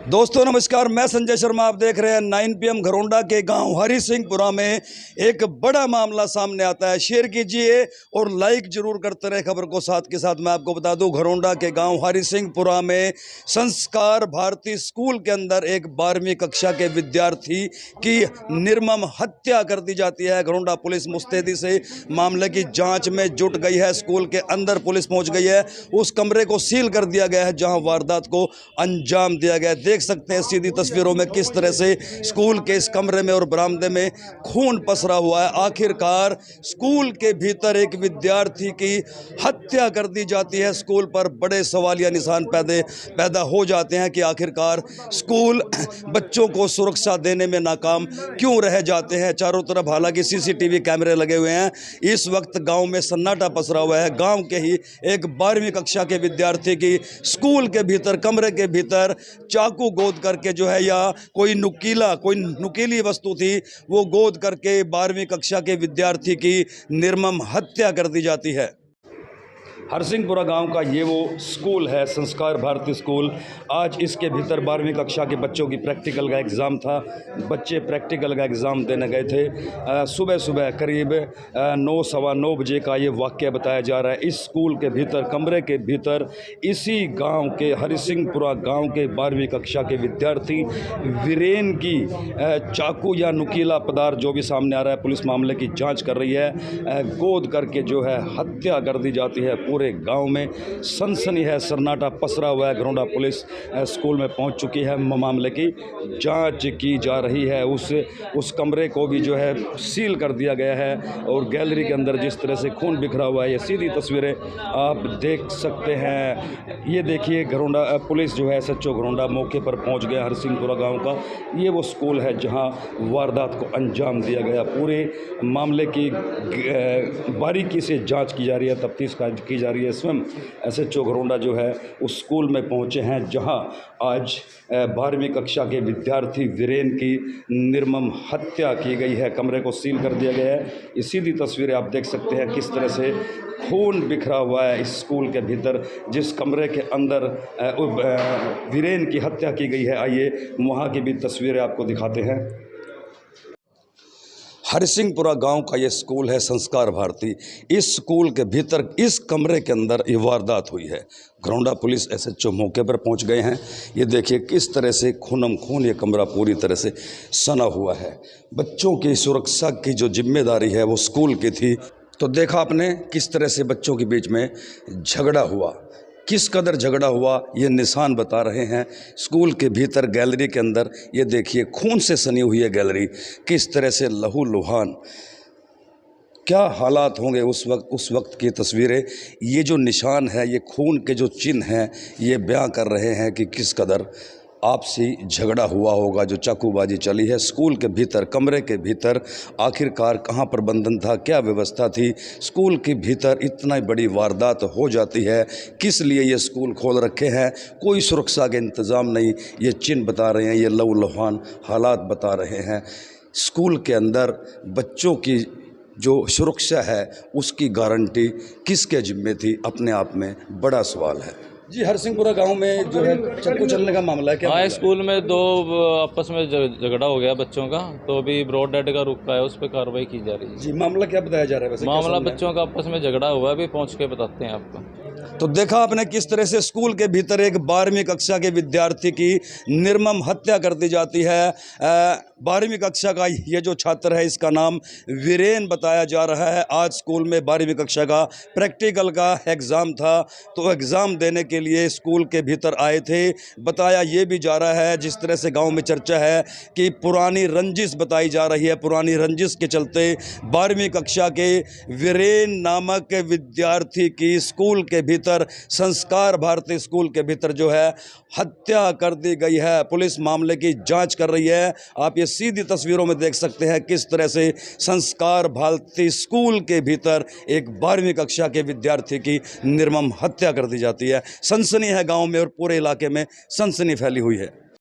दोस्तों नमस्कार, मैं संजय शर्मा। आप देख रहे हैं 9 PM घरोंडा के गांव हरि सिंहपुरा में एक बड़ा मामला सामने आता है। शेयर कीजिए और लाइक जरूर करते रहे खबर को। साथ के साथ मैं आपको बता दूं, घरोंडा के गांव हरि सिंहपुरा में संस्कार भारती स्कूल के अंदर एक 12वीं कक्षा के विद्यार्थी की निर्मम हत्या कर दी जाती है। घरोंडा पुलिस मुस्तैदी से मामले की जाँच में जुट गई है। स्कूल के अंदर पुलिस पहुँच गई है। उस कमरे को सील कर दिया गया है जहाँ वारदात को अंजाम दिया गया है। देख सकते हैं सीधी तस्वीरों में किस तरह से स्कूल के इस कमरे में और बरामदे में खून पसरा हुआ है। आखिरकार स्कूल के भीतर एक विद्यार्थी की हत्या कर दी जाती है। स्कूल पर बड़े सवालिया निशान पैदा हो जाते हैं कि आखिरकार स्कूल बच्चों को सुरक्षा देने में नाकाम क्यों रह जाते हैं। चारों तरफ हालांकि CCTV कैमरे लगे हुए हैं। इस वक्त गांव में सन्नाटा पसरा हुआ है। गांव के ही एक 12वीं कक्षा के विद्यार्थी की स्कूल के भीतर कमरे के भीतर चाकू गोद करके जो है, या कोई नुकीली वस्तु थी वो गोद करके 12वीं कक्षा के विद्यार्थी की निर्मम हत्या कर दी जाती है। हरसिंहपुरा गांव का ये वो स्कूल है, संस्कार भारती स्कूल। आज इसके भीतर 12वीं कक्षा के बच्चों की प्रैक्टिकल का एग्ज़ाम था। बच्चे प्रैक्टिकल का एग्ज़ाम देने गए थे। सुबह करीब 9 सवा 9 बजे का ये वाक़या बताया जा रहा है। इस स्कूल के भीतर कमरे के भीतर इसी गांव के हरसिंहपुरा गांव के 12वीं कक्षा के विद्यार्थी वीरेन की चाकू या नुकीला पदार्थ जो भी सामने आ रहा है, पुलिस मामले की जाँच कर रही है, गोद करके जो है हत्या कर दी जाती है। पूरे गांव में सनसनी है, सन्नाटा पसरा हुआ है। घरोंडा पुलिस स्कूल में पहुंच चुकी है। मामले की जांच की जा रही है। उस कमरे को भी जो है सील कर दिया गया है और गैलरी के अंदर जिस तरह से खून बिखरा हुआ है, ये सीधी तस्वीरें आप देख सकते हैं। ये देखिए, घरोंडा पुलिस जो है SHO घरोंडा मौके पर पहुँच गया। हरसिंहपुरा गाँव का ये वो स्कूल है जहाँ वारदात को अंजाम दिया गया। पूरे मामले की बारीकी से जाँच की जा रही है, तफ्तीश की जा रही है। स्वयं SHO घरोंडा जो है उस स्कूल में पहुंचे हैं जहां आज 12वीं कक्षा के विद्यार्थी वीरेन की निर्मम हत्या की गई है। कमरे को सील कर दिया गया है। ये सीधी तस्वीरें आप देख सकते हैं किस तरह से खून बिखरा हुआ है इस स्कूल के भीतर जिस कमरे के अंदर वीरेन की हत्या की गई है। आइए वहाँ की भी तस्वीरें आपको दिखाते हैं। हरसिंहपुरा गांव का ये स्कूल है, संस्कार भारती। इस स्कूल के भीतर इस कमरे के अंदर ये वारदात हुई है। घरोंडा पुलिस SHO मौके पर पहुंच गए हैं। ये देखिए किस तरह से खूनम खून ये कमरा पूरी तरह से सना हुआ है। बच्चों की सुरक्षा की जो जिम्मेदारी है वो स्कूल की थी। तो देखा आपने किस तरह से बच्चों के बीच में झगड़ा हुआ, किस कदर झगड़ा हुआ ये निशान बता रहे हैं। स्कूल के भीतर गैलरी के अंदर ये देखिए खून से सनी हुई है गैलरी, किस तरह से लहूलुहान, क्या हालात होंगे उस वक्त की तस्वीरें। ये जो निशान है, ये खून के जो चिन्ह हैं, ये बयां कर रहे हैं कि किस कदर आपसी झगड़ा हुआ होगा, जो चाकूबाजी चली है स्कूल के भीतर कमरे के भीतर। आखिरकार कहाँ प्रबंधन था, क्या व्यवस्था थी, स्कूल के भीतर इतना बड़ी वारदात हो जाती है, किस लिए ये स्कूल खोल रखे हैं, कोई सुरक्षा के इंतज़ाम नहीं। ये चिन्ह बता रहे हैं, ये लहूलुहान हालात बता रहे हैं। स्कूल के अंदर बच्चों की जो सुरक्षा है उसकी गारंटी किसके जिम्मे थी, अपने आप में बड़ा सवाल है। जी, हरसिंहपुरा गांव में जो है चाकू चलने का मामला है क्या? हाँ, स्कूल में दो आपस में झगड़ा हो गया बच्चों का, तो अभी ब्रॉड डेड का रुका है, उस पर कार्रवाई की जा रही है। जी, मामला क्या बताया जा रहा है वैसे? मामला बच्चों का आपस में झगड़ा हुआ है, अभी पहुंच के बताते हैं आपको। तो देखा आपने किस तरह से स्कूल के भीतर एक 12वीं कक्षा के विद्यार्थी की निर्मम हत्या कर दी जाती है। 12वीं कक्षा का ये जो छात्र है इसका नाम वीरेन बताया जा रहा है। आज स्कूल में 12वीं कक्षा का प्रैक्टिकल का एग्ज़ाम था, तो एग्ज़ाम देने के लिए स्कूल के भीतर आए थे। बताया ये भी जा रहा है, जिस तरह से गांव में चर्चा है कि पुरानी रंजिश बताई जा रही है, पुरानी रंजिश के चलते 12वीं कक्षा के वीरेन नामक विद्यार्थी की स्कूल के भीतर संस्कार भारती स्कूल के भीतर जो है हत्या कर दी गई है। पुलिस मामले की जांच कर रही है। आप ये सीधी तस्वीरों में देख सकते हैं किस तरह से संस्कार भारती स्कूल के भीतर एक 12वीं कक्षा के विद्यार्थी की निर्मम हत्या कर दी जाती है। सनसनी है गांव में और पूरे इलाके में सनसनी फैली हुई है।